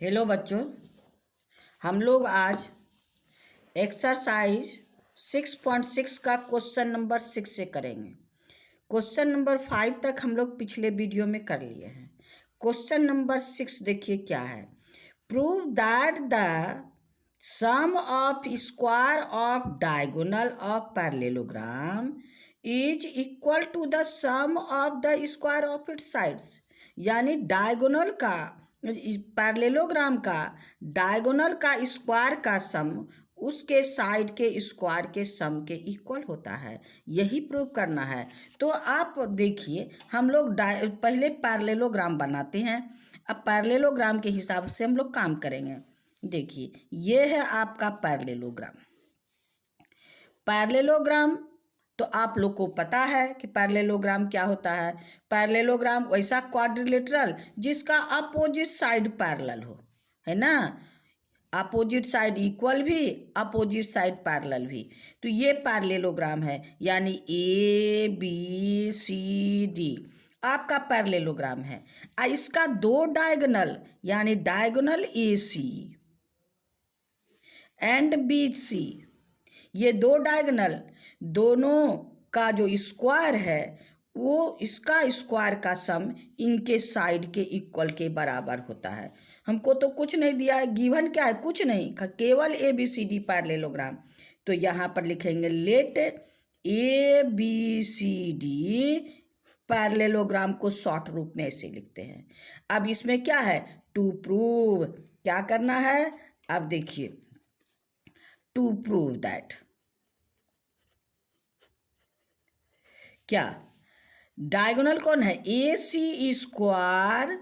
Hello बच्चों, हम लोग आज एक्सरसाइज 6.6 का क्वेश्चन नंबर 6 से करेंगे। क्वेश्चन नंबर 5 तक हम लोग पिछले वीडियो में कर लिए हैं। क्वेश्चन नंबर 6 देखिए क्या है। Prove that the sum of square of diagonal of parallelogram is equal to the sum of the square of its sides. यानी डायगोनल का पैरेललोग्राम का डायगोनल का स्क्वायर का सम उसके साइड के स्क्वायर के सम के इक्वल होता है। यही प्रूव करना है। तो आप देखिए, हम लोग पहले पैरेललोग्राम बनाते हैं। अब पैरेललोग्राम के हिसाब से हम लोग काम करेंगे। देखिए, ये है आपका पैरेललोग्राम। पैरेललोग्राम तो आप लोग को पता है कि पैरेललोग्राम क्या होता है। पैरेललोग्राम वैसा क्वाड्रिलेटरल जिसका अपोजिट साइड पैरेलल हो, है ना। अपोजिट साइड इक्वल भी, अपोजिट साइड पैरेलल भी। तो ये पैरेललोग्राम है, यानी ABCD आपका पैरेललोग्राम है। इसका दो डायगोनल यानी डायगोनल AC एंड BC, ये दो डायगोनल दोनों का जो स्क्वायर है वो इसका स्क्वायर का सम इनके साइड के इक्वल के बराबर होता है। हमको तो कुछ नहीं दिया है, गिवन क्या है, कुछ नहीं, केवल ABCD पैरेललोग्राम। तो यहाँ पर लिखेंगे लेट ABCD पैरेललोग्राम को शॉर्ट रूप में ऐसे लिखते हैं। अब इसमें क्या है, टू प्रूव क्या करना है। अब देखिए, टू प्रूव दैट क्या डायगोनल कौन है, AC square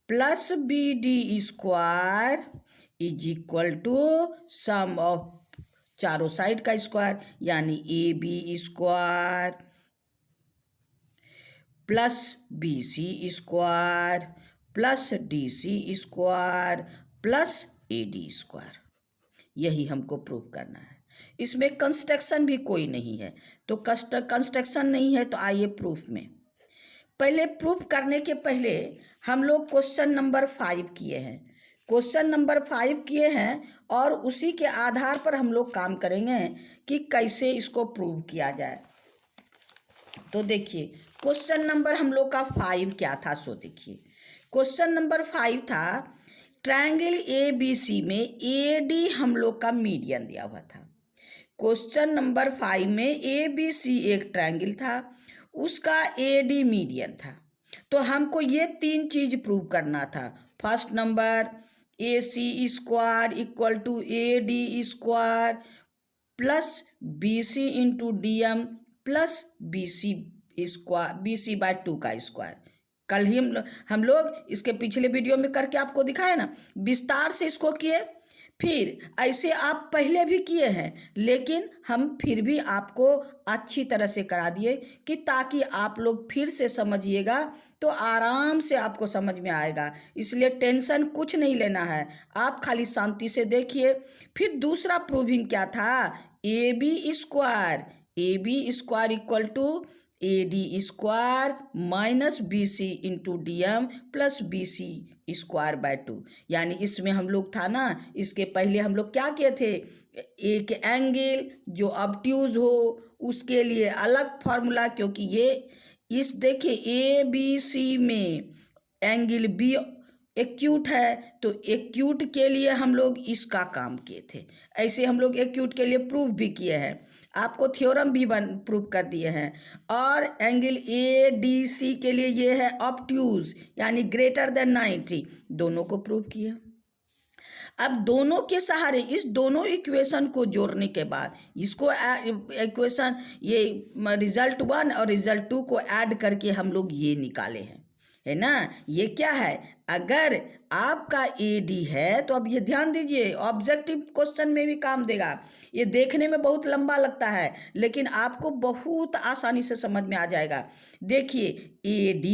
plus BD square is equal to sum of चारों साइड का स्क्वायर, यानी AB square plus BC square plus DC square plus AD square. यही हमको प्रूव करना है। इसमें कंस्ट्रक्शन भी कोई नहीं है, तो कंस्ट्रक्शन नहीं है तो आइए प्रूफ में। पहले प्रूफ करने के पहले हम लोग क्वेश्चन नंबर 5 किए हैं। क्वेश्चन नंबर 5 किए हैं और उसी के आधार पर हम लोग काम करेंगे कि कैसे इसको प्रूव किया जाए। तो देखिए, क्वेश्चन नंबर हम लोग का 5 क्या था, सो देखिए। क्वेश्चन नंबर 5 था, ट्रायंगल ABC में AD हम लोग का मीडियन दिया हुआ था। क्वेश्चन नंबर 5 में ABC एक ट्रायंगल था, उसका AD मीडियन था। तो हमको ये तीन चीज प्रूव करना था। First number, AC square equal to AD square plus BC into DM plus BC square, BC/2 का स्क्वायर। कल ही हम लोग इसके पिछले वीडियो में करके आपको दिखाए ना, विस्तार से इसको किए। फिर ऐसे आप पहले भी किए हैं, लेकिन हम फिर भी आपको अच्छी तरह से करा दिए कि ताकि आप लोग फिर से समझिएगा तो आराम से आपको समझ में आएगा। इसलिए टेंशन कुछ नहीं लेना है, आप खाली शांति से देखिए। फिर दूसरा प्रूविंग क्या था, AB square equal to AD square minus BC into DM plus BC square. यानी इसमें हम लोग था ना, इसके पहले हम लोग क्या किए थे, एक एंगल जो ऑब्ट्यूज हो उसके लिए अलग फार्मूला, क्योंकि ये इस देखिए ABC में एंगल B एक्यूट है, तो एक्यूट के लिए हम लोग इसका काम किए थे। ऐसे हम लोग एक्यूट के लिए प्रूफ भी किए हैं, आपको थ्योरम भी प्रूफ कर दिए हैं। और एंगल ADC के लिए ये है ऑब्ट्यूज यानी ग्रेटर देन 90, दोनों को प्रूव किया। अब दोनों के सहारे इस दोनों इक्वेशन को जोड़ने के बाद इसको इक्वेशन ये रिजल्ट 1 और रिजल्ट 2 को ऐड करके हम लोग ये निकाले हैं, है ना। ये क्या है, अगर आपका AD है तो अब ये ध्यान दीजिए, ऑब्जेक्टिव क्वेश्चन में भी काम देगा। ये देखने में बहुत लंबा लगता है लेकिन आपको बहुत आसानी से समझ में आ जाएगा। देखिए, AD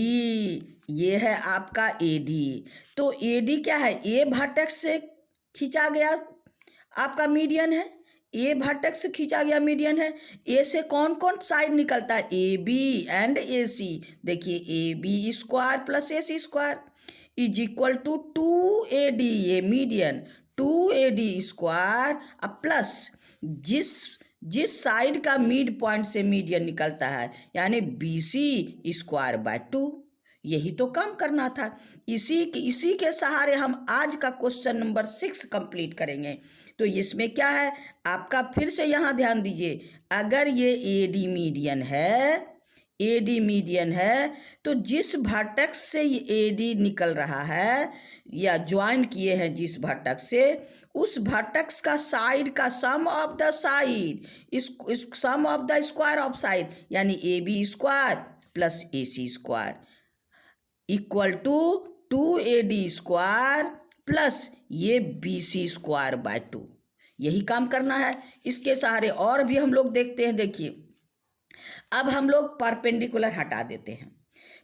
ये है आपका AD, तो AD क्या है, A वर्टेक्स से खींचा गया आपका मीडियन है, A वर्टेक्स से खींचा गया मीडियन है। A से कौन कौन साइड निकलता है, AB एंड AC। देखिए AB square plus AC square, is equal to 2AD, ये मीडियन 2AD स्क्वायर अब प्लस जिस साइड का मिड पॉइंट से मीडियन निकलता है यानी BC स्क्वायर बाय 2। यही तो काम करना था। इसी के सहारे हम आज का क्वेश्चन नंबर 6 कंप्लीट करेंगे। तो इसमें क्या है आपका, फिर से यहाँ ध्यान दीजिए, अगर ये AD मीडियन है तो जिस वर्टेक्स से ये AD निकल रहा है या ज्वाइन किए हैं जिस वर्टेक्स से, उस वर्टेक्स का साइड का सम ऑफ द साइड, इस sum of the square of side यानी AB square plus AC square equal to 2AD square plus ये BC स्क्वायर बाय 2। यही काम करना है। इसके सहारे और भी हम लोग देखते हैं। देखिए अब हम लोग परपेंडिकुलर हटा देते हैं।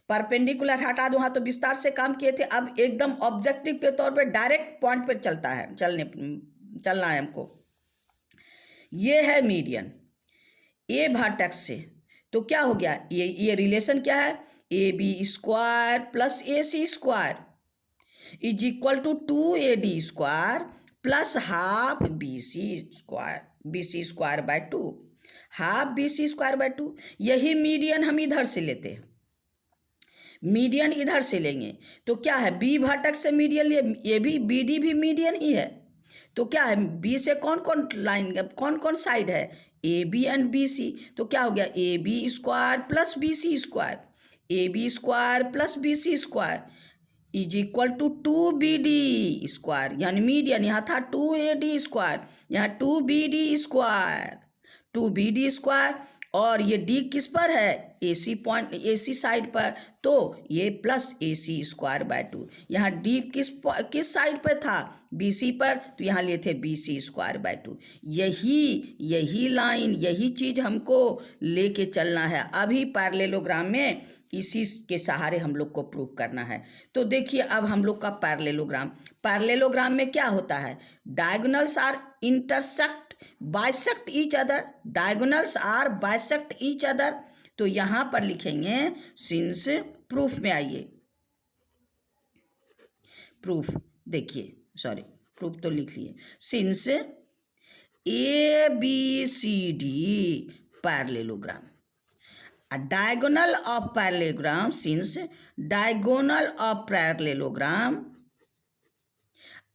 परपेंडिकुलर हटा दो, हाँ तो विस्तार से काम किए थे। अब एकदम ऑब्जेक्टिव के तौर पे डायरेक्ट पॉइंट पे चलना है हमको। ये है मीडियन ए वर्टेक्स से, तो क्या हो गया, ये रिलेशन क्या है, AB square plus AC square is equal to 2AD square plus half BC square by 2, half BC square by 2। यही मीडियन हम इधर से लेते हैं, मीडियन इधर से लेंगे तो क्या है, B वर्टेक्स से मीडियन लिए, ये भी BD भी मीडियन ही है। तो क्या है, B से कौन कौन साइड है, AB एंड BC। तो क्या हो गया, AB square plus BC square, AB square plus BC square is equal to 2BD square, यानी मीडियन यहाँ था 2AD स्क्वायर, यहाँ 2BD स्क्वायर और ये D किस पर है, AC साइड पर, तो ये प्लस AC स्क्वायर बाय 2। यहाँ D किस साइड पर था, BC पर, तो यहाँ लिए थे BC स्क्वायर बाय 2। यही लाइन, यही चीज हमको लेके चलना है। अभी पैरेललोग्राम में इसी के सहारे हम लोग को प्रूव करना है। तो देखिए अब हम लोग का पैरेललोग्राम में क्या होता है, diagonals are bisect each other, diagonals are bisect each other. तो यहां पर लिखेंगे सिंस, प्रूफ में आइए, प्रूफ देखिए, सॉरी प्रूफ तो लिख लिए, since ABCD parallelogram, a diagonal of parallelogram, since diagonal of parallelogram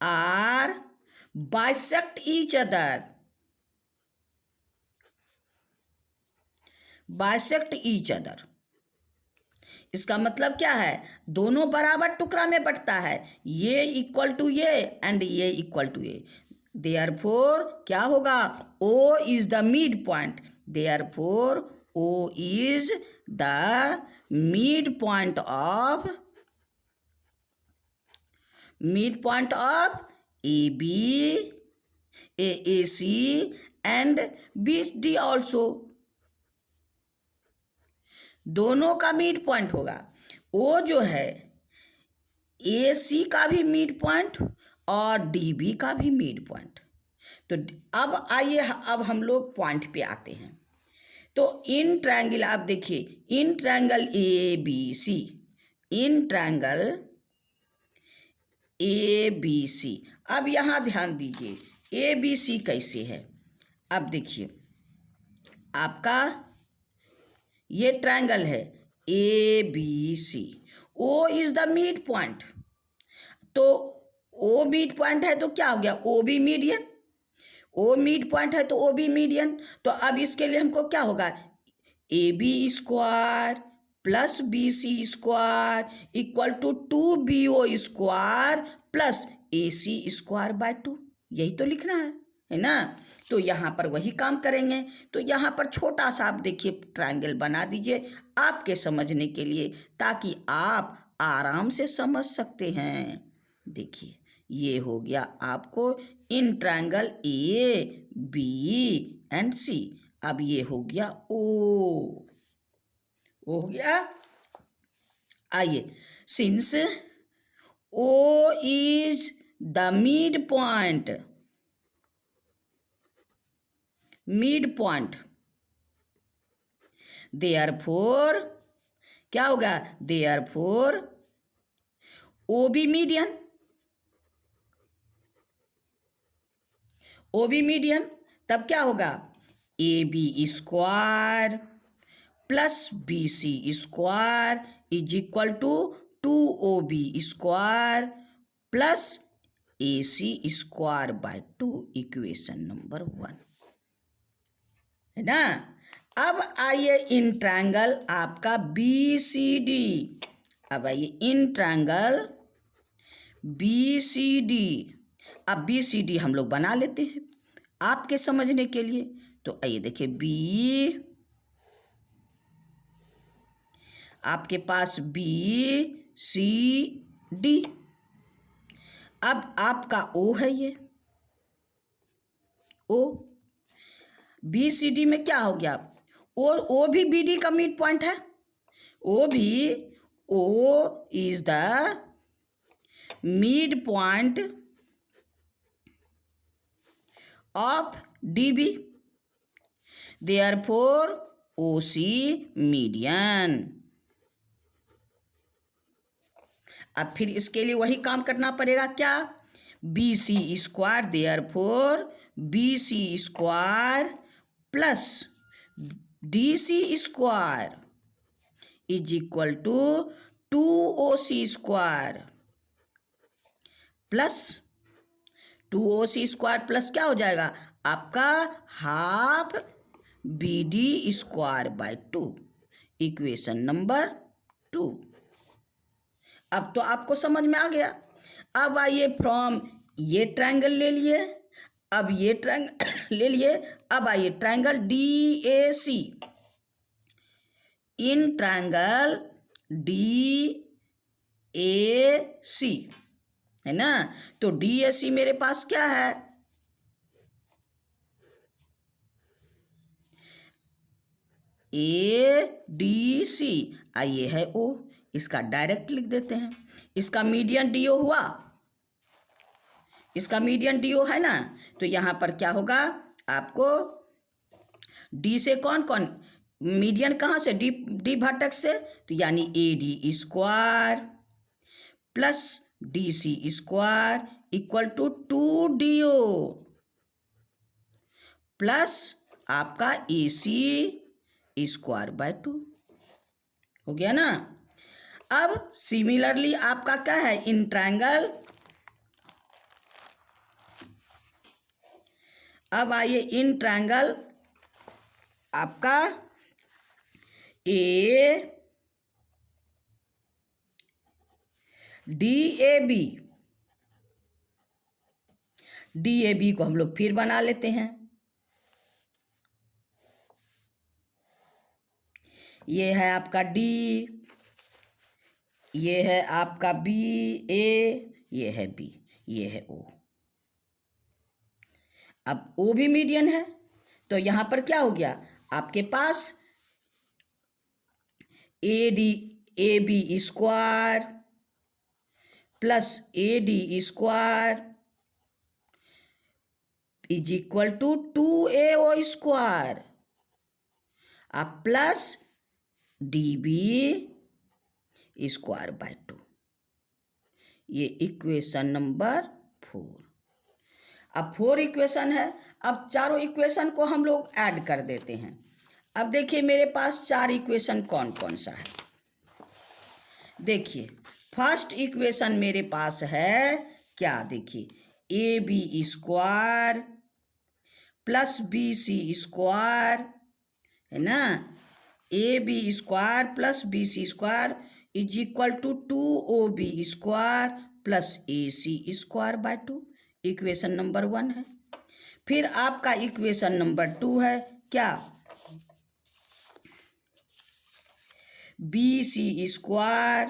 are bisect each other, इसका मतलब क्या है, दोनों बराबर टुकड़ा में बटता है, ये इक्वल टू ये एंड ये इक्वल टू ये। देयरफॉर क्या होगा, O is the mid point, therefore O is the midpoint of AB, AAC and BD also, दोनों का मिड पॉइंट होगा। O जो है AC का भी मिड पॉइंट और DB का भी मिड पॉइंट। तो अब आइए, अब हम लोग पॉइंट पे आते हैं। तो इन ट्रायंगल, आप देखिए, इन ट्रायंगल ABC, अब यहां ध्यान दीजिए ABC कैसे है। अब देखिए आपका ये ट्रायंगल है ABC, O is the mid point, तो O मिड पॉइंट है तो क्या हो गया, O भी मीडियन, O मिड पॉइंट है तो O भी मीडियन। तो अब इसके लिए हमको क्या होगा, AB square plus BC square equal to 2BO square plus AC square by 2। यही तो लिखना है ना। तो यहाँ पर वही काम करेंगे। तो यहाँ पर छोटा सा आप देखिए ट्रायंगल बना दीजिए आपके समझने के लिए, ताकि आप आराम से समझ सकते हैं। देखिए ये हो गया आपको in triangle AB and C। अब ये हो गया O हो गया। आइए, since O is the mid point, therefore क्या होगा, therefore O B median, O B median, तब क्या होगा, A B square plus B C square is equal to 2OB square plus AC square by 2, equation number 1 है ना। अब आइए in triangle आपका BCD, अब आइए इन ट्रायंगल BCD, अब BCD हम लोग बना लेते हैं आपके समझने के लिए। तो आइए देखिए, B आपके पास BCD, अब आपका O है, ये O, BCD में क्या हो गया, O भी BD का मिड पॉइंट है, O is the mid point of DB, therefore OC median. अब फिर इसके लिए वही काम करना पड़ेगा, क्या, BC square, therefore BC square plus DC square is equal to 2OC square plus 2OC square plus क्या हो जाएगा आपका half BD square by 2, equation number 2। अब तो आपको समझ में आ गया। अब आइए फ्रॉम ये ट्रायंगल ले लिए, अब ये ट्रायंगल ले लिए, अब आइए triangle DAC, in triangle DAC है ना। तो DAC मेरे पास क्या है, ADC, आइए है O, इसका डायरेक्ट लिख देते हैं। इसका मीडियन DO हुआ, इसका मीडियन DO है ना, तो यहां पर क्या होगा आपको, D से कौन कौन, मीडियन कहां से, D वर्टेक्स से, तो यानी AD square plus DC square equal to 2DO plus आपका AC स्क्वायर बाय 2 हो गया ना। अब सिमिलरली आपका क्या है, इन ट्रायंगल, अब आइए इन ट्रायंगल आपका DAB को हम लोग फिर बना लेते हैं। ये है आपका D, ये है आपका BA, ये है B, ये है O। अब O भी मीडियन है, तो यहां पर क्या हो गया आपके पास AB square plus AD square is equal to 2AO square अब प्लस DB स्क्वायर बाय 2, ये इक्वेशन नंबर 4। अब 4 इक्वेशन है, अब चारों इक्वेशन को हम लोग ऐड कर देते हैं। अब देखिए मेरे पास 4 इक्वेशन कौन कौन सा है, देखिए फर्स्ट इक्वेशन मेरे पास है क्या, देखिए AB square plus BC square है ना, AB square plus BC square is equal to 2OB square plus AC square by 2, equation number 1 है। फिर आपका इक्वेशन नंबर 2 है क्या, BC square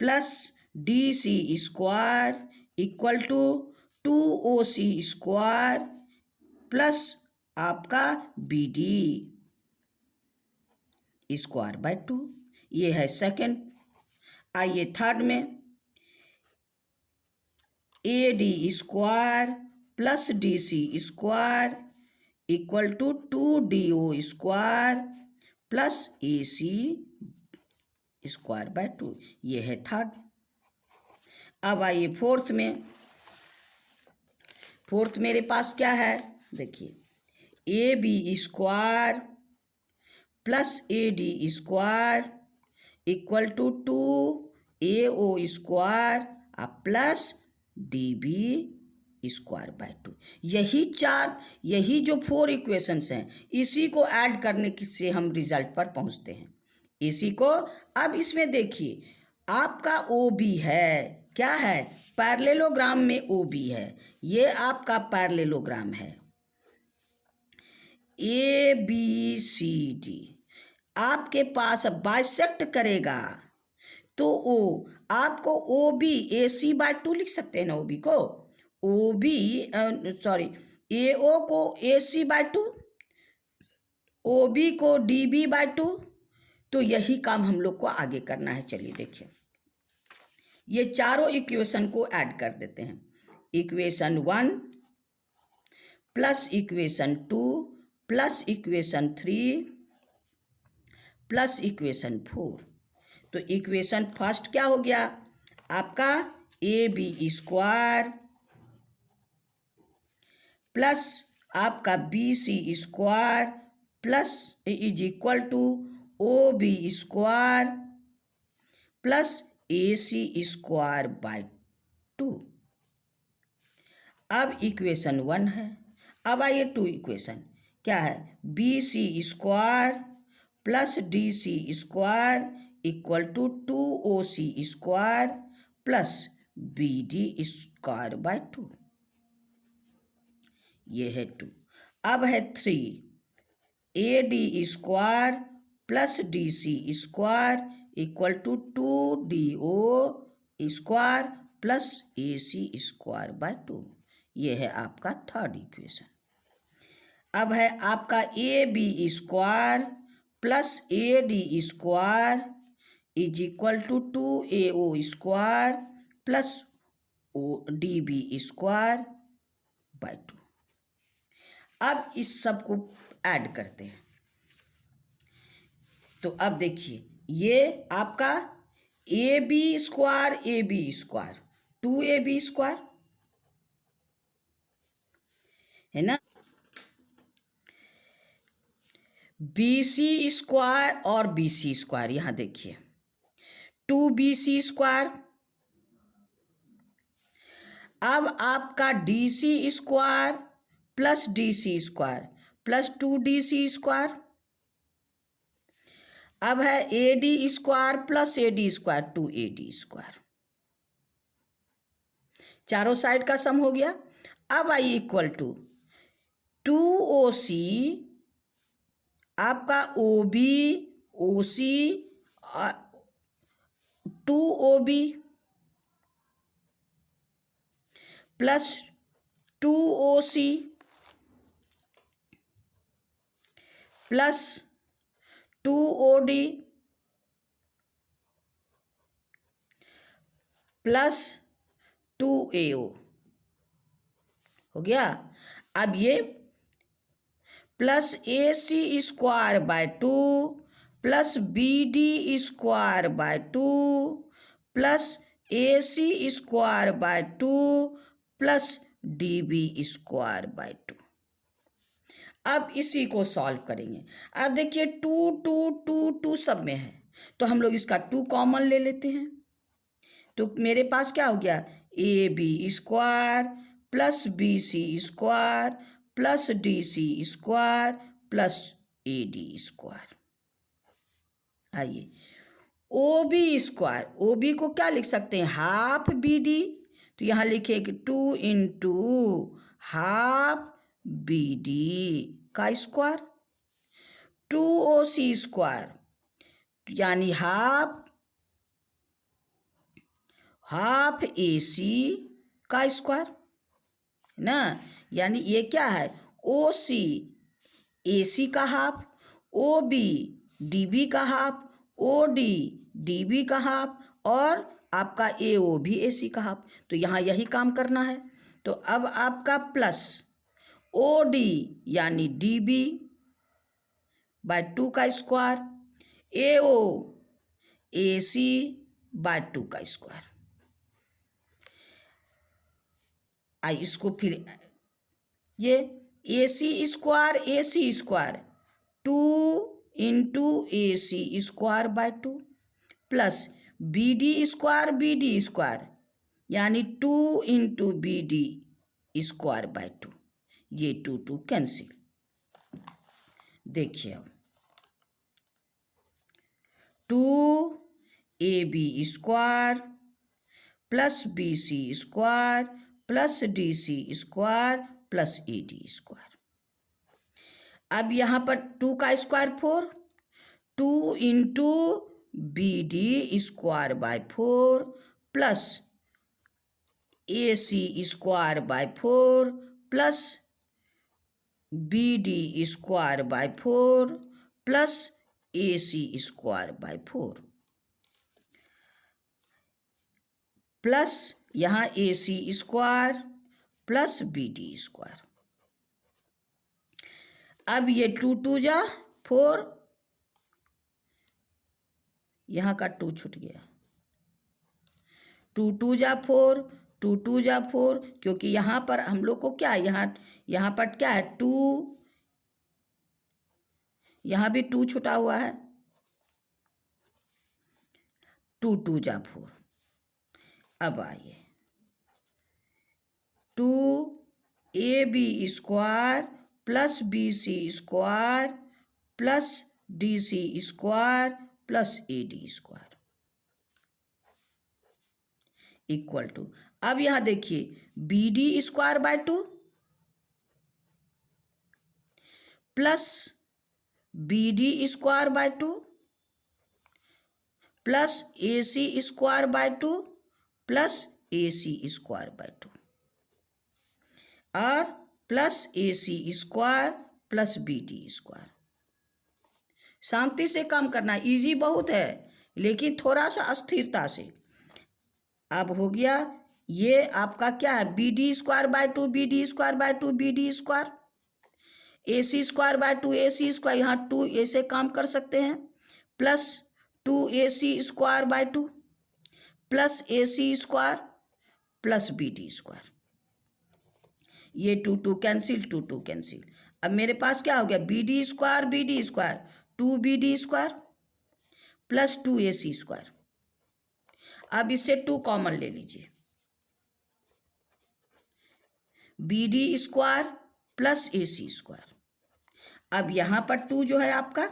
plus DC square equal to 2OC square plus आपका BD square by 2, ये है second. आइए third में AD square plus DC square equal to 2DO square plus AC square by 2, ये है थर्ड। अब आइए फोर्थ में। फोर्थ मेरे पास क्या है, देखिए A B square plus A D square equal to 2 AO square plus DB square by 2। यही जो 4 इक्वेशंस हैं, इसी को ऐड करने से हम रिजल्ट पर पहुंचते हैं। इसी को अब इसमें देखिए, आपका OB है, क्या है, पैरेललोग्राम में OB है, ये आपका पैरेललोग्राम है ABCD। आपके पास बाइसेक्ट करेगा तो आपको OB AC/2 लिख सकते हैं ना, OB को AO को AC/2, OB को DB/2। तो यही काम हम लोग को आगे करना है। चलिए देखिए, ये चारों इक्वेशन को ऐड कर देते हैं। Equation 1 plus equation 2 plus equation 3 plus equation 4। तो इक्वेशन फर्स्ट क्या हो गया आपका, AB स्क्वायर प्लस आपका BC square plus is equal to OB square plus AC square by 2। अब इक्वेशन 1 है। अब आइए 2 इक्वेशन क्या है, BC square plus DC square equal to 2OC square plus BD square by 2। ये है 2। अब है 3 AD square plus DC square equal to 2DO square plus AC square by 2। ये है आपका थर्ड इक्वेशन। अब है आपका AB square plus AD square is equal to 2AO square plus DB square by 2। अब इस सब को ऐड करते हैं। तो अब देखिए, ये आपका AB स्क्वायर 2AB स्क्वायर है ना, BC स्क्वायर और BC स्क्वायर, यहां देखिए 2BC स्क्वायर। अब आपका DC square plus DC square plus 2DC square. अब है AD square plus AD square 2AD square. चारों साइड का सम हो गया। अब आई इक्वल टू 2OC आपका OB OC 2OB plus 2OC plus 2OD plus 2AO हो गया। अब ये plus AC square by 2 plus BD square by 2 plus AC square by 2 plus DB square by 2। अब इसी को सॉल्व करेंगे। अब देखिए 2 2 2 2 सब में है, तो हम लोग इसका 2 कॉमन ले लेते हैं। तो मेरे पास क्या हो गया, AB square plus BC square plus DC square plus AD square. आइए OB स्क्वायर, OB को क्या लिख सकते हैं, हाफ BD। तो यहाँ लिखेंगे 2 इंटू हाफ BD का स्क्वायर। 2OC स्क्वायर यानी हाफ AC का स्क्वायर ना, यानी ये क्या है, OC AC का हाफ, OB DB का हाफ, OD DB का हाफ और आपका AO भी AC का हाफ। तो यहाँ यही काम करना है। तो अब आपका प्लस OD यानी DB बाय 2 का स्क्वायर, AO AC बाय 2 का स्क्वायर। इसको फिर ये A C square 2 into A C square by 2 plus B D square यानी 2 into B D square by 2। ये 2 कैंसिल। देखिए अब 2 A B square plus B C square plus D C square plus A D square. अब यहाँ पर 2 का square 4, 2 into B D square by 4 plus A C square by 4 plus B D square by 4 plus A C square by 4 plus यहाँ A C square plus B D square. अब ये 2 जा 4, यहाँ का 2 छूट गया, 2 जा 4, 2 जा 4, क्योंकि यहाँ पर हम लोग को क्या है, यहाँ पर क्या है 2, यहाँ भी 2 छुटा हुआ है, 2 जा 4। अब आइए 2 A B square plus B C square plus D C square plus A D square equal to, अब यहां देखिए B D square by 2 plus B D square by 2 plus A C square by 2 plus A C square by 2 और plus A C square plus B D square. शांति से काम करना, easy बहुत है लेकिन थोड़ा सा अस्थिरता से। अब हो गया ये आपका क्या है, B D square by 2 B D square by 2 B D square, A C square by 2 A C square, यहाँ 2 ऐसे काम कर सकते हैं, plus 2 A C square by 2 plus A C square plus B D square. ये 2 cancel, 2 cancel. अब मेरे पास क्या हो गया, B D square 2 B D square plus 2 A C square. अब इससे 2 कॉमन ले लीजिए, B D square plus A C square. अब यहां पर 2 जो है आपका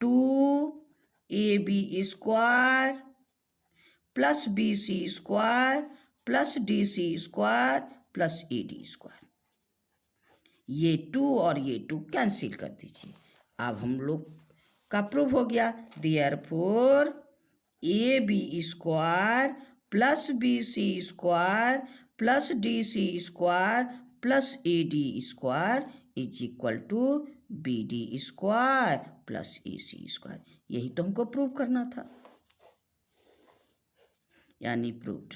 2 A B square plus B C square plus D C square plus A D square. ये 2 और ये 2 कैंसिल कर दीजिए। अब हम लोग का प्रूफ हो गया, therefore A B square plus B C square plus D C square plus A D square is equal to B D square plus A C square. यही तो हमको प्रूव करना था, यानी प्रूव्ड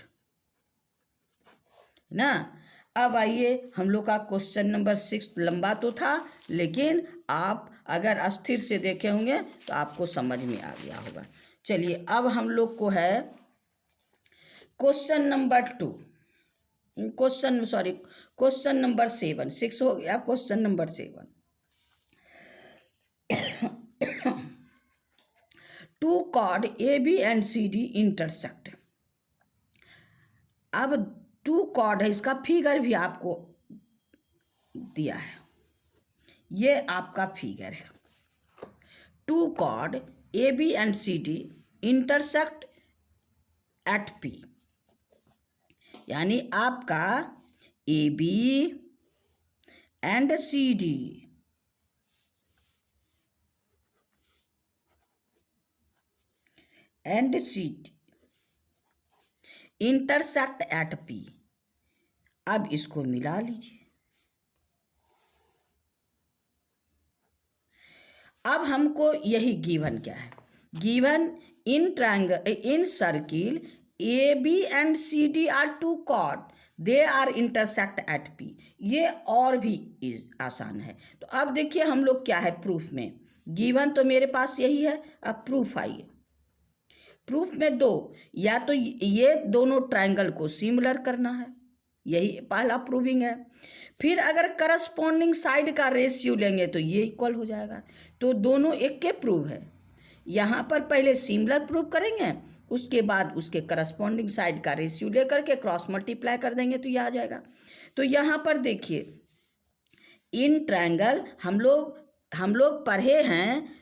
ना। अब आइए हम लोग का क्वेश्चन नंबर 6 लंबा तो था लेकिन आप अगर अस्थिर से देखे होंगे तो आपको समझ में आ गया होगा। चलिए अब हम लोग को है क्वेश्चन नंबर 7, 6 हो गया, question number 7। 2 chord AB and CD intersect। अब 2 chord है, इसका फिगर भी आपको दिया है, ये आपका फिगर है। 2 chord AB and CD intersect at P, यानी आपका AB and CD intersect at P। अब इसको मिला लीजिए। अब हमको यही गिवन क्या है, given in circle AB and CD are 2 chord, they are intersect at P। ये और भी आसान है। तो अब देखिए हम लोग क्या है प्रूफ में, गिवन तो मेरे पास यही है, अब प्रूफ आइए। प्रूफ में 2, या तो ये दोनों ट्रायंगल को सिमिलर करना है, यही पहला प्रूविंग है। फिर अगर करस्पॉन्डिंग साइड का रेशियो लेंगे तो ये इक्वल हो जाएगा। तो दोनों एक के प्रूव है। यहाँ पर पहले सिमिलर प्रूव करेंगे, उसके बाद उसके करस्पॉन्डिंग साइड का रेशियो लेकर के क्रॉस मल्टीप्लाई कर देंगे तो ये आ जाएगा। तो यहाँ पर देखिए, इन ट्रायंगल हम लोग पढ़े हैं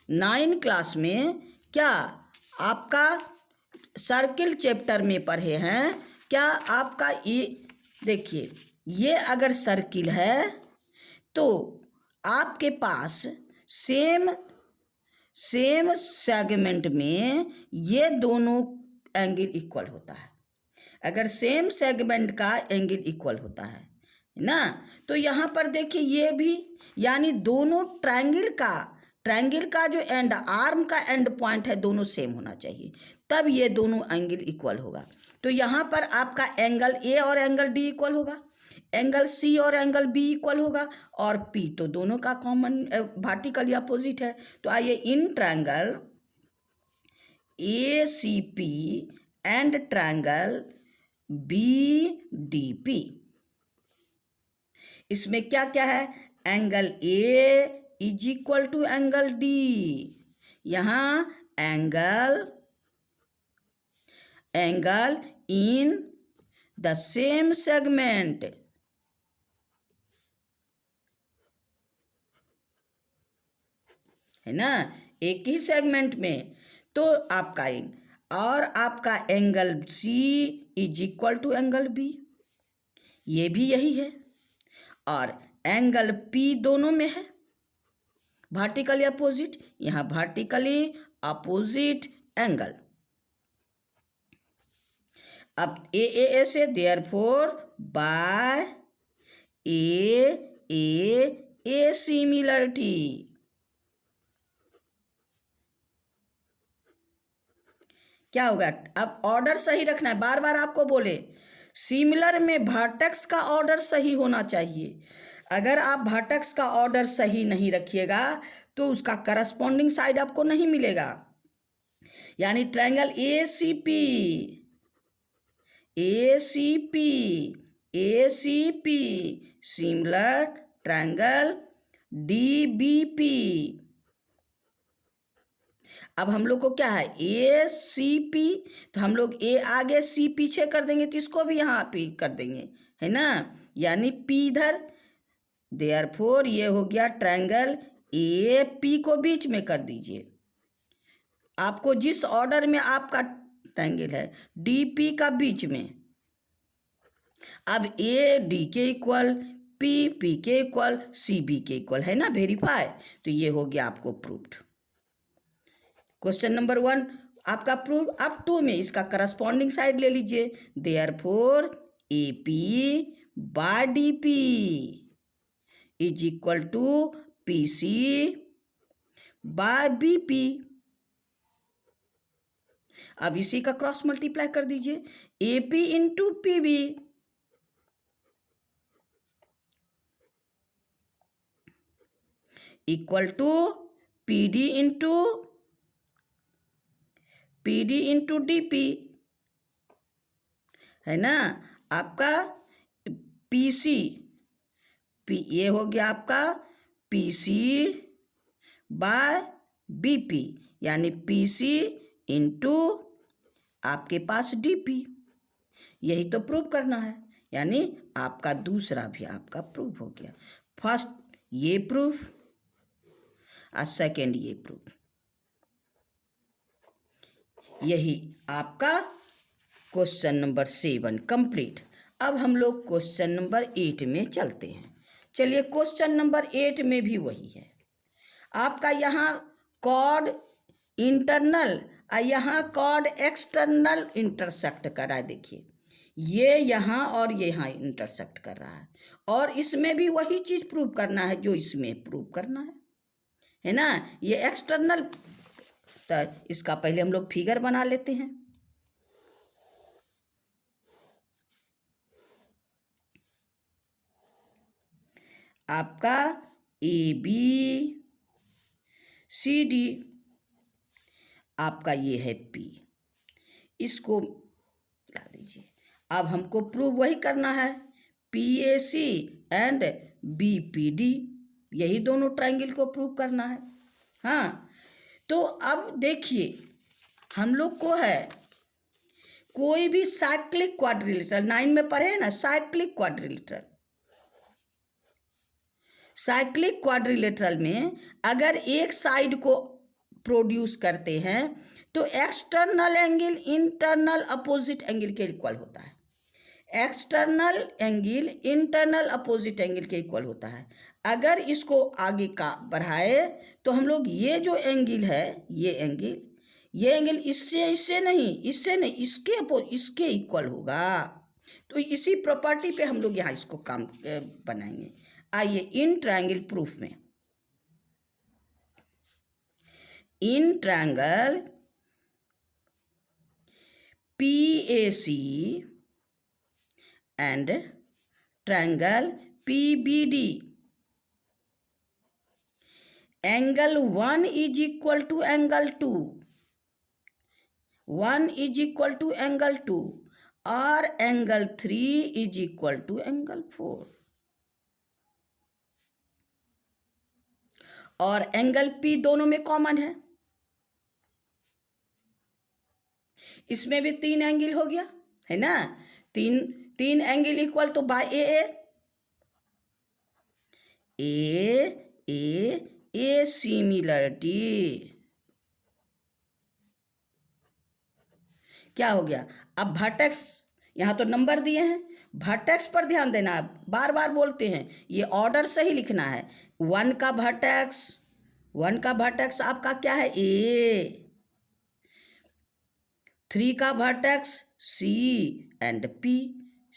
9 क्लास में, क्या आपका सर्किल चैप्टर में पढ़े हैं क्या आपका। ये देखिए, ये अगर सर्किल है तो आपके पास सेम सेगमेंट में ये दोनों एंगल इक्वल होता है। अगर सेम सेगमेंट का एंगल इक्वल होता है ना, तो यहाँ पर देखिए ये भी, यानी दोनों ट्रायंगल का जो एंड आर्म का एंड पॉइंट है दोनों सेम होना चाहिए, तब ये दोनों एंगल इक्वल होगा। तो यहाँ पर आपका एंगल ए और एंगल डी इक्वल होगा, एंगल सी और एंगल बी इक्वल होगा, और पी तो दोनों का कॉमन वर्टिकल या अपोजिट है। तो आइए, in triangle A C P and triangle B D P, इसमें क्या क्या है, angle A is equal to angle D. यहाँ angle in the same segment, है ना, एक ही सेगमेंट में। तो आपका और आपका angle C is equal to angle B, ये भी यही है। और एंगल पी दोनों में है वर्टिकली अपोजिट, यहाँ वर्टिकली अपोजिट एंगल। अब ए से देयरफॉर बाय ए सिमिलरिटी, क्या होगा, अब ऑर्डर सही रखना है। बार बार आपको बोले, सिमिलर में वर्टेक्स का ऑर्डर सही होना चाहिए। अगर आप वर्टेक्स का ऑर्डर सही नहीं रखिएगा तो उसका करस्पॉन्डिंग साइड आपको नहीं मिलेगा। यानी triangle A C P similar triangle D B P. अब हम लोग को क्या है, ए सी पी, तो हम लोग ए आगे सी पीछे कर देंगे, तो इसको भी यहाँ पे कर देंगे, है ना, यानी पी इधर। देयरफॉर ये हो गया ट्रायंगल ए पी को बीच में कर दीजिए। आपको जिस ऑर्डर में आपका ट्रायंगल है डी पी का बीच में, अब ए डी के इक्वल, पी पी के इक्वल, सी बी के इक्वल, है ना, वेरीफाई। तो ये हो गया आपको प्रूव्ड। क्वेश्चन नंबर 1 आपका प्रूव। अब 2 में इसका करस्पॉन्डिंग साइड ले लीजिए। Therefore A P by D P is equal to P C by B P. अब इसी का क्रॉस मल्टीप्लाई कर दीजिए, A P into P B equal to P D into D P, है ना। आपका पी सी ये हो गया आपका P C by B P, यानी पी सी इंटू आपके पास डी पी। यही तो प्रूव करना है, यानी आपका दूसरा भी आपका प्रूव हो गया। फर्स्ट ये प्रूफ और सेकेंड ये प्रूफ। यही आपका क्वेश्चन नंबर 7 कंप्लीट। अब हम लोग क्वेश्चन नंबर 8 में चलते हैं। चलिए, क्वेश्चन नंबर 8 में भी वही है आपका। यहाँ कॉर्ड इंटरनल और यहाँ कॉर्ड एक्सटर्नल इंटरसेक्ट कर रहा है। देखिए, ये यहाँ और ये यहाँ इंटरसेक्ट कर रहा है, और इसमें भी वही चीज़ प्रूव करना है जो इसमें प्रूव करना है ना। ये एक्सटर्नल, तो इसका पहले हम लोग फिगर बना लेते हैं। आपका ए बी सी डी, आपका ये है पी, इसको ला दीजिए। अब हमको प्रूव वही करना है, PAC एंड BPD, यही दोनों ट्रायंगल को प्रूव करना है। हाँ, तो अब देखिए हम लोग को है कोई भी साइक्लिक क्वाड्रिलेटरल, 9 में पढ़े हैं ना साइक्लिक क्वाड्रिलेटरल। साइक्लिक क्वाड्रिलेटरल में अगर एक साइड को प्रोड्यूस करते हैं तो external angle internal opposite angle के इक्वल होता है। External angle internal opposite angle के इक्वल होता है। अगर इसको आगे का बढ़ाए तो हम लोग ये जो एंगल है ये एंगल इससे नहीं इसके इक्वल होगा। तो इसी प्रॉपर्टी पे हम लोग यहाँ इसको काम बनाएंगे। आइए इन ट्रायंगल प्रूफ में, in triangle PAC and triangle PBD, angle 1 is equal to angle 2, 1 is equal to angle 2 और angle 3 is equal to angle 4 और एंगल P दोनों में कॉमन है। इसमें भी 3 एंगल हो गया है ना, तीन एंगल इक्वल तो बाय ए सिमिलरिटी क्या हो गया। अब वर्टेक्स, यहाँ तो नंबर दिए हैं, वर्टेक्स पर ध्यान देना, बार बार बोलते हैं ये ऑर्डर सही लिखना है। 1 का वर्टेक्स आपका क्या है A, 3 का vertex C and P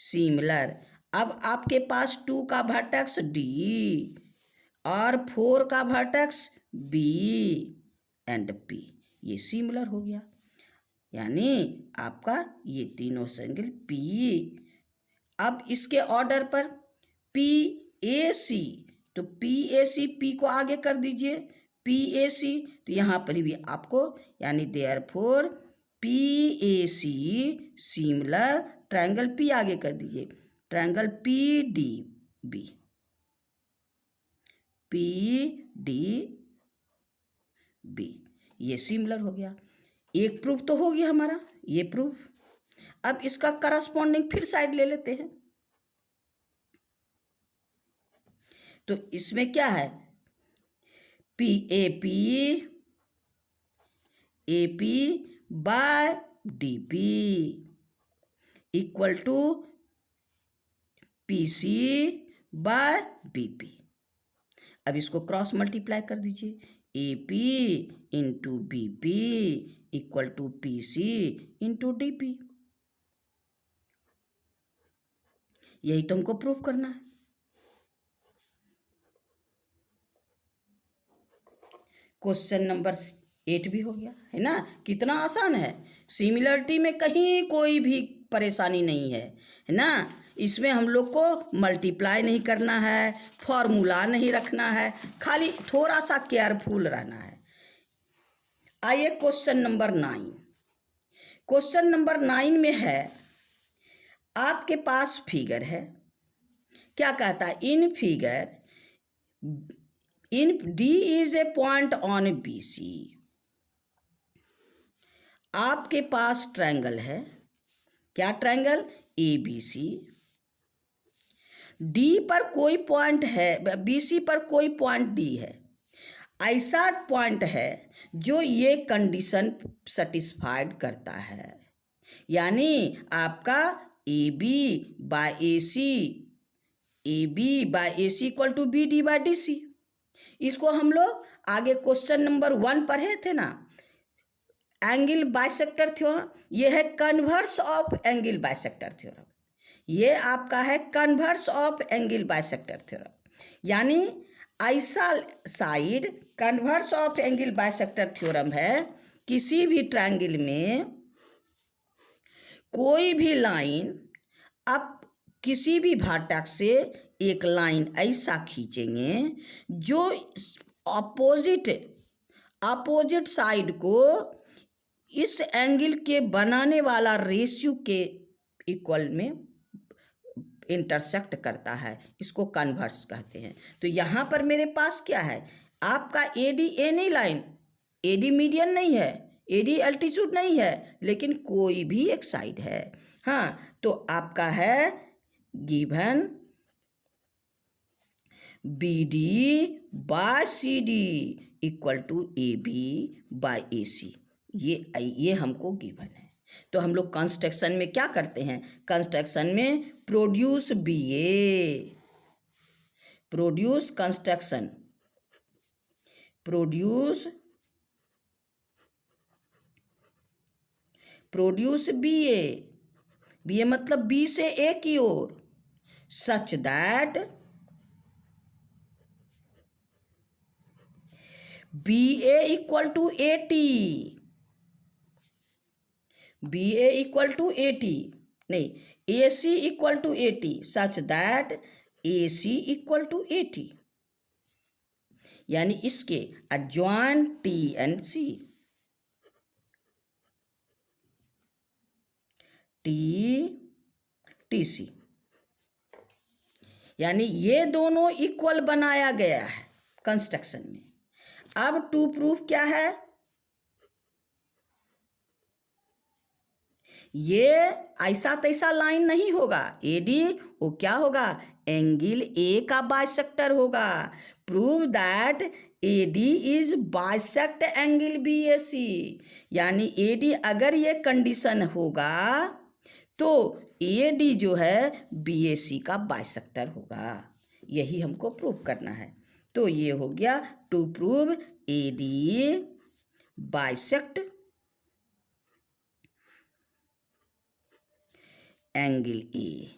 similar. अब आपके पास 2 का वर्टेक्स D और 4 का वर्टेक्स B एंड P, ये सिमिलर हो गया। यानी आपका ये तीनों एंगल P। अब इसके ऑर्डर पर PAC, तो PAC P को आगे कर दीजिए, PAC तो यहाँ पर भी आपको यानी therefore PAC similar triangle P आगे कर दीजिए, ट्रायंगल PDB ये सिमिलर हो गया। एक प्रूफ तो हो गया हमारा ये प्रूफ। अब इसका करस्पॉन्डिंग फिर साइड ले लेते हैं। तो इसमें क्या है AP by DP equal to PC by BP। अब इसको क्रॉस मल्टीप्लाई कर दीजिए, AP into BP equal to PC into DP। यही तो हमको प्रूफ करना है। क्वेश्चन नंबर 8 भी हो गया है ना, कितना आसान है। सिमिलरिटी में कहीं कोई भी परेशानी नहीं है ना। इसमें हम लोग को मल्टीप्लाई नहीं करना है, फॉर्मूला नहीं रखना है, खाली थोड़ा सा केयरफुल रहना है। आइए क्वेश्चन नंबर 9। क्वेश्चन नंबर 9 में है आपके पास फिगर है, क्या कहता है, in figure in D is a point on BC। आपके पास ट्रायंगल है, क्या ट्रायंगल ABC। D पर कोई पॉइंट है, BC पर कोई पॉइंट D है, ऐसा पॉइंट है जो ये कंडीशन सेटिस्फाइड करता है। यानी आपका AB by AC equal to BD by DC। इसको हम लोग आगे क्वेश्चन नंबर 1 पढ़े थे ना, एंगल बाइसेक्टर थ्योरम। ये है converse of angle bisector theorem, ये आपका है converse of angle bisector theorem. यानी ऐसा side converse of angle bisector theorem है, किसी भी ट्रायंगल में कोई भी लाइन, आप किसी भी वर्टेक्स से एक लाइन ऐसा खींचेंगे जो अपोजिट साइड को इस एंगल के बनाने वाला रेशियो के इक्वल में इंटरसेक्ट करता है, इसको कन्वर्स कहते हैं। तो यहाँ पर मेरे पास क्या है, आपका AD any line, AD median नहीं है, एडी अल्टीट्यूड नहीं है, लेकिन कोई भी एक साइड है। हाँ, तो आपका है given B D by C D equal to A B by A C, ये हमको गिवन है। तो हम लोग कंस्ट्रक्शन में क्या करते हैं, कंस्ट्रक्शन में produce B A, produce construction, produce B A मतलब बी से ए की ओर, such that B A equal to 80, B A equal to 80 नहीं, A C equal to 80 such that A C equal to 80, यानी इसके adjoin T and C, T C, यानी ये दोनों इक्वल बनाया गया है कंस्ट्रक्शन में। अब टू प्रूफ क्या है, ये ऐसा तैसा लाइन नहीं होगा, एडी वो क्या होगा, एंगल ए का बाइसेक्टर होगा। Prove that AD is bisect angle B A C, यानी एडी अगर ये कंडीशन होगा तो एडी जो है बी ए सी का बाइसेक्टर होगा, यही हमको प्रूव करना है। तो ये हो गया to prove AD bisect angle A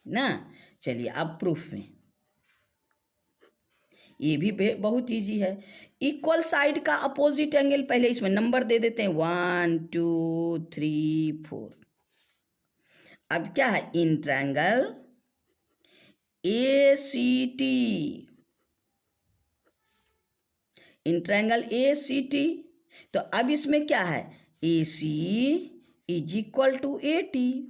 ना। चलिए अब प्रूफ में, ये भी बहुत इजी है। इक्वल साइड का अपोजिट एंगल, पहले इसमें नंबर दे देते हैं 1 2 3 4। अब क्या है, in triangle A C T, in triangle A C T, तो अब इसमें क्या है, A C is equal to 80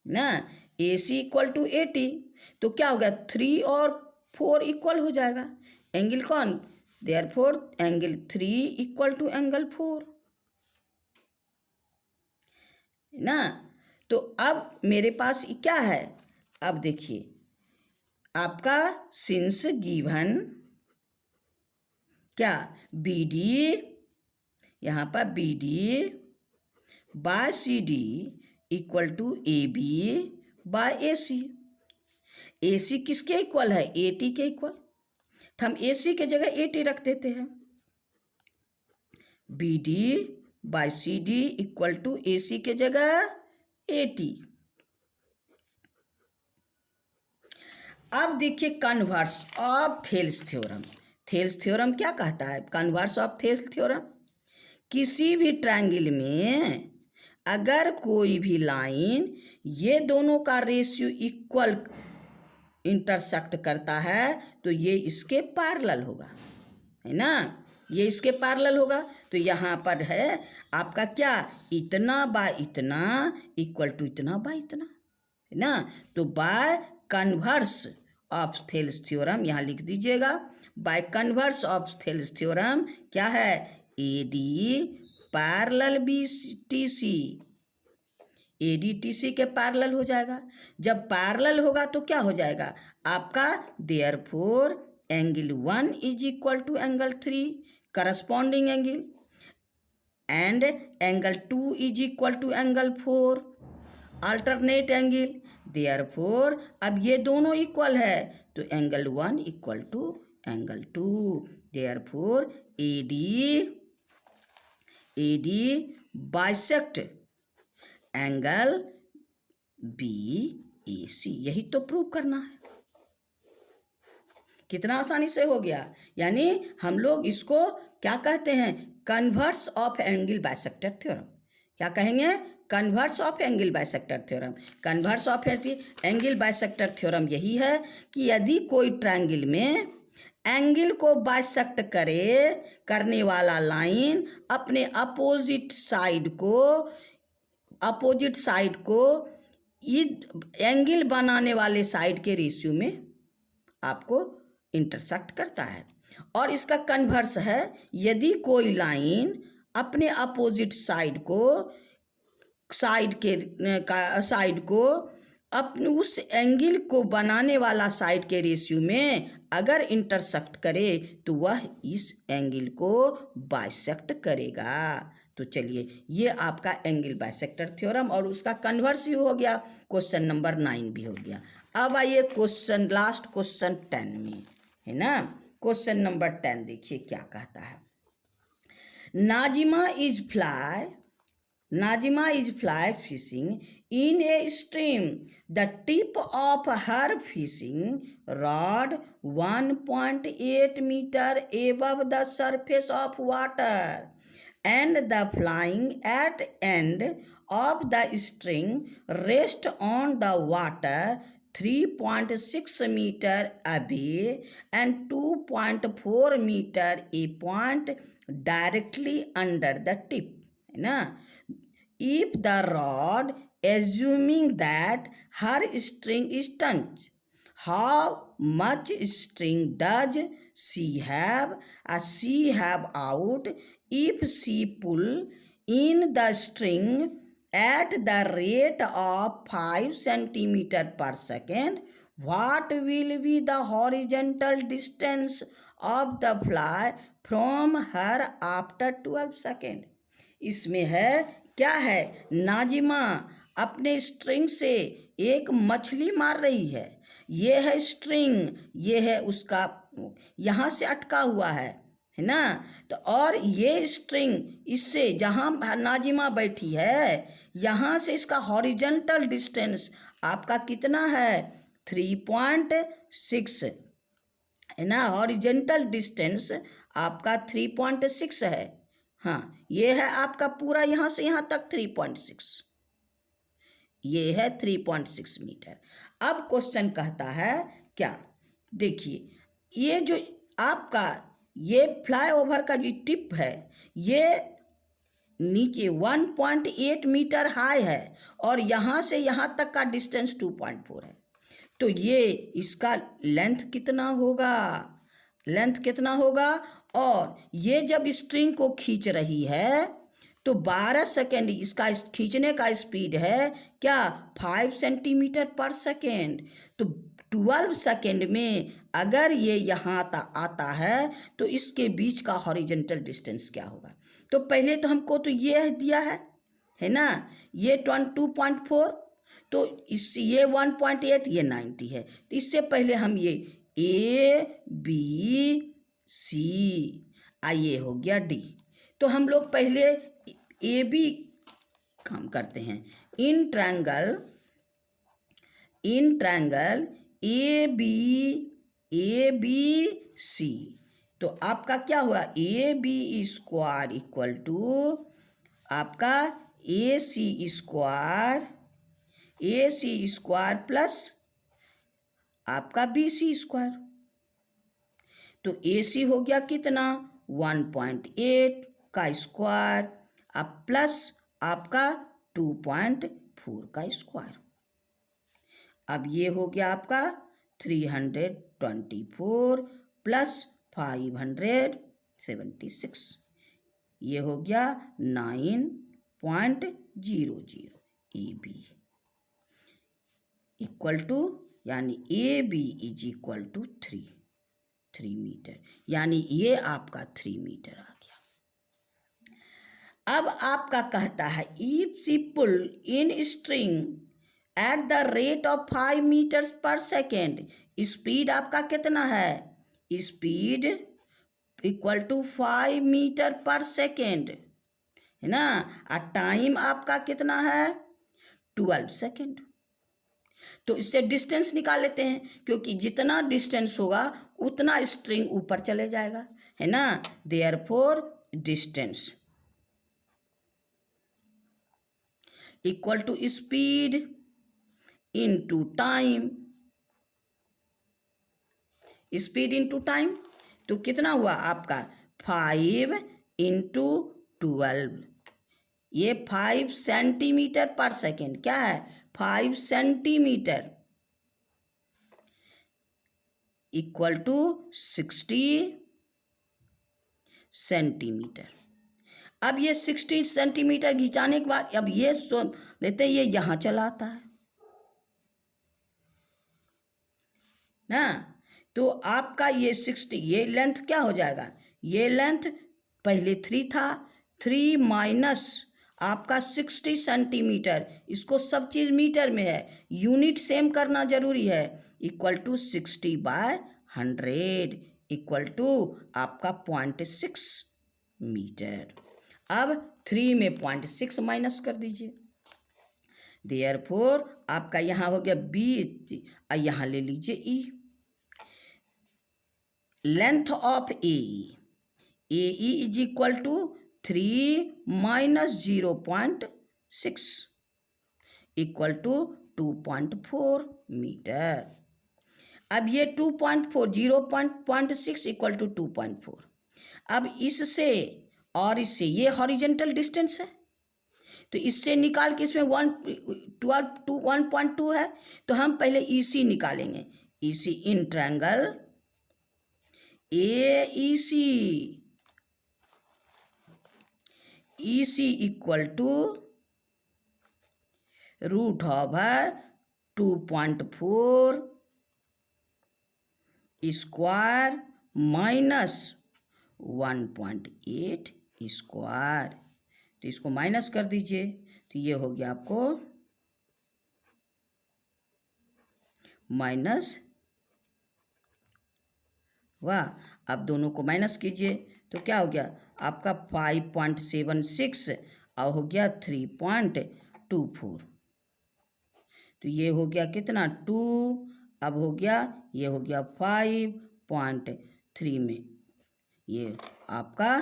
ना, ए सी इक्वल टू 80, तो क्या हो गया 3 और 4 इक्वल हो जाएगा, एंगल कौन, therefore angle 3 equal to angle 4 ना। तो अब मेरे पास क्या है, अब देखिए आपका सिंस गिवन क्या, बी डी, यहाँ पर B D by C D equal to A B by A C. A C किसके इक्वल है, 80 के इक्वल, तो हम ए सी के जगह 80 रख देते हैं। B D by C D equal to A C के जगह 80। अब देखिए converse of Thales theorem, Thales theorem क्या कहता है, कन्वर्स ऑफ थेल्स थ्योरम, किसी भी ट्रायंगल में अगर कोई भी लाइन ये दोनों का रेशियो इक्वल इंटरसेक्ट करता है तो ये इसके पैरेलल होगा, है ना, ये इसके पैरेलल होगा। तो यहाँ पर है आपका क्या, इतना बाय इतना इक्वल टू इतना बाय इतना, है ना। तो by converse of Thales theorem यहाँ लिख दीजिएगा, by converse of Thales theorem क्या है, A D parallel B T C, A D T C के पैरेलल हो जाएगा। जब पैरेलल होगा तो क्या हो जाएगा आपका, therefore angle 1 is equal to angle 3 corresponding angle, and angle 2 is equal to angle 4 alternate angle. Therefore अब ये दोनों इक्वल है तो angle 1 equal to angle 2, therefore A D bisect angle B A C, यही तो प्रूव करना है। कितना आसानी से हो गया, यानी हम लोग इसको क्या कहते हैं, converse of angle bisector theorem. क्या कहेंगे, converse of angle bisector theorem. Converse of angle bisector theorem यही है कि यदि कोई ट्रायंगल में एंगल को बाइसेक्ट करने वाला लाइन अपने अपोजिट साइड को एंगल बनाने वाले साइड के रेशियो में आपको इंटरसेक्ट करता है। और इसका कन्वर्स है, यदि कोई लाइन अपने अपोजिट साइड को अपने उस एंगल को बनाने वाला साइड के रेशियो में अगर इंटरसेक्ट करे तो वह इस एंगल को बाइसेक्ट करेगा। तो चलिए, ये आपका एंगल बाइसेक्टर थ्योरम और उसका कन्वर्स भी हो गया, क्वेश्चन नंबर 9 भी हो गया। अब आइए लास्ट क्वेश्चन 10 में, है ना। क्वेश्चन नंबर 10 देखिए क्या कहता है। Nazima is fly fishing in a stream. The tip of her fishing rod 1.8 meter above the surface of water, and the flying at end of the string rest on the water 3.6 meter away and 2.4 meter a point directly under the tip, है ना। If the rod, assuming that her string is turned, how much string does she have out if she pull in the string at the rate of 5 centimeter per second? What will be the horizontal distance of the fly from her after 12 seconds? इसमें है, क्या है, नाजिमा अपने string से एक मछली मार रही है। ये है स्ट्रिंग, ये है उसका यहाँ से अटका हुआ है ना। तो और ये स्ट्रिंग इससे जहाँ नाजिमा बैठी है यहाँ से इसका हॉरिजॉन्टल डिस्टेंस आपका कितना है, 3.6, है ना। हॉरिजॉन्टल डिस्टेंस आपका 3.6 है। हाँ, ये है आपका पूरा यहाँ से यहाँ तक 3.6, ये है 3.6 मीटर। अब क्वेश्चन कहता है क्या, देखिए, ये जो आपका ये फ्लाईओवर का जो टिप है ये नीचे 1.8 मीटर हाई है और यहाँ से यहाँ तक का डिस्टेंस 2.4 है। तो ये इसका लेंथ कितना होगा, और ये जब स्ट्रिंग को खींच रही है तो 12 सेकेंड इसका खींचने का स्पीड है क्या, 5 सेंटीमीटर पर सेकेंड। तो 12 सेकेंड में अगर ये यहाँ आता है तो इसके बीच का हॉरिजॉन्टल डिस्टेंस क्या होगा। तो पहले तो हमको तो ये दिया है ना, ये 2.4, तो ये 1.8, ये 90 है। तो इससे पहले हम ये ABC, ये हो गया D। तो हम लोग पहले AB काम करते हैं। इन ट्रायंगल ABC, तो आपका क्या हुआ, AB स्क्वायर इक्वल टू आपका AC स्क्वायर प्लस आपका BC स्क्वायर। तो AC हो गया कितना, 1.8 का स्क्वायर, अब प्लस आपका 2.4 का स्क्वायर। अब ये हो गया आपका 324 प्लस 576, ये हो गया 9.00 AB इक्वल टू, यानी AB is equal to 3 metre, यानी ये आपका 3 मीटर आ गया। अब आपका कहता है if she pull in string at the rate of 5 metres per second, speed आपका कितना है, speed equal to 5 metre per second, है ना। और टाइम आपका कितना है, 12 सेकेंड। तो इससे डिस्टेंस निकाल लेते हैं, क्योंकि जितना डिस्टेंस होगा उतना स्ट्रिंग ऊपर चले जाएगा, है ना। Therefore distance equal to speed into time, speed into time, तो कितना हुआ आपका 5 इंटू 12, ये 5 सेंटीमीटर पर सेकेंड, क्या है 5 सेंटीमीटर इक्वल टू 60 सेंटीमीटर। अब ये 60 सेंटीमीटर खिंचाने के बाद अब ये लेते हैं, ये यहाँ चला आता है ना, तो आपका ये 60, ये लेंथ क्या हो जाएगा, ये लेंथ पहले 3 था, 3 माइनस आपका 60 सेंटीमीटर, इसको सब चीज़ मीटर में है, यूनिट सेम करना जरूरी है, इक्वल टू 60/100 इक्वल टू आपका 0.6 मीटर। अब 3 में 0.6 माइनस कर दीजिए, देयरफॉर आपका यहाँ हो गया बी, यहाँ ले लीजिए E, length of A is equal to 3 minus 0.6 equal to 2.4 metre. अब ये 2.4 0.6 इक्वल टू 2.4, अब इससे और इससे ये हॉरिजेंटल डिस्टेंस है, तो इससे निकाल के इसमें 1.2 है, तो हम पहले EC निकालेंगे, EC in triangle AEC, EC equal to √2.4 square minus 1.8 square, तो इसको माइनस कर दीजिए, तो ये हो गया आपको माइनस, वाह, अब दोनों को माइनस कीजिए तो क्या हो गया आपका 5.76 और हो गया 3.24, तो ये हो गया कितना 2, अब हो गया ये हो गया 5.3 में ये आपका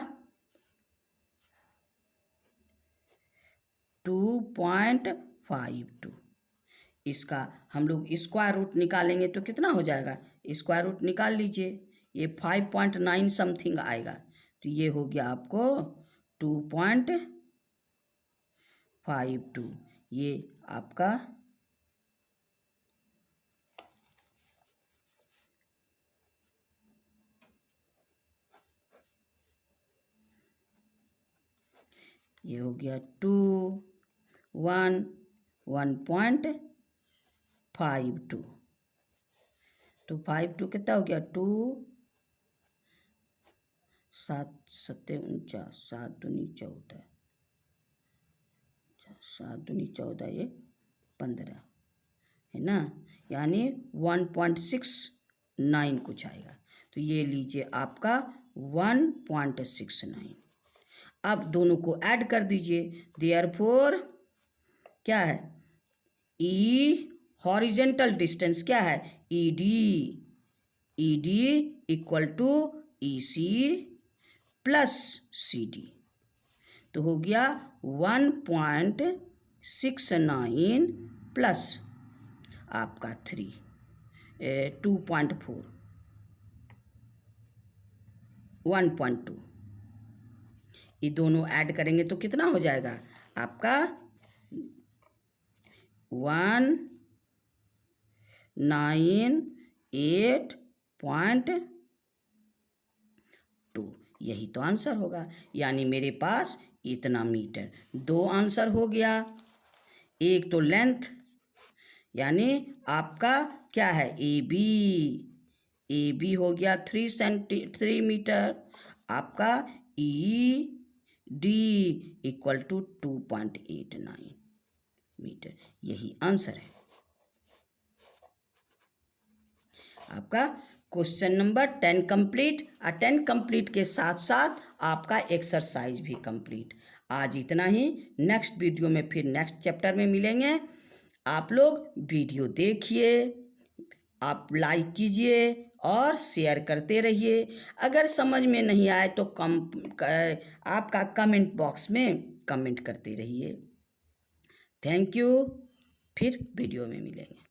2.52, इसका हम लोग स्क्वायर रूट निकालेंगे तो कितना हो जाएगा, स्क्वायर रूट निकाल लीजिए, ये 5.9 समथिंग आएगा, तो ये हो गया आपको 2.52, ये आपका ये हो गया 1.52, तो 52 कितना हो गया 2 7 7 49 7 दूनी 14 7 दूनी 14 1 15 है ना, यानी 1.69 कुछ आएगा, तो ये लीजिए आपका 1.69। अब दोनों को ऐड कर दीजिए, देयरफॉर क्या है ई हॉरिजेंटल डिस्टेंस क्या है ED equal to EC plus CD, तो हो गया 1.69 प्लस आपका 2.4 1.2, ये दोनों ऐड करेंगे तो कितना हो जाएगा आपका 198.2, यही तो आंसर होगा, यानी मेरे पास इतना मीटर, 2 आंसर हो गया, एक तो लेंथ यानी आपका क्या है AB हो गया 3 मीटर, आपका ED इक्वल टू 2.89 मीटर, यही आंसर है आपका क्वेश्चन नंबर 10 कंप्लीट। 10 कंप्लीट के साथ साथ आपका एक्सरसाइज भी कंप्लीट। आज इतना ही, नेक्स्ट वीडियो में फिर नेक्स्ट चैप्टर में मिलेंगे। आप लोग वीडियो देखिए, आप लाइक कीजिए और शेयर करते रहिए। अगर समझ में नहीं आए तो आपका कमेंट बॉक्स में कमेंट करते रहिए। थैंक यू, फिर वीडियो में मिलेंगे।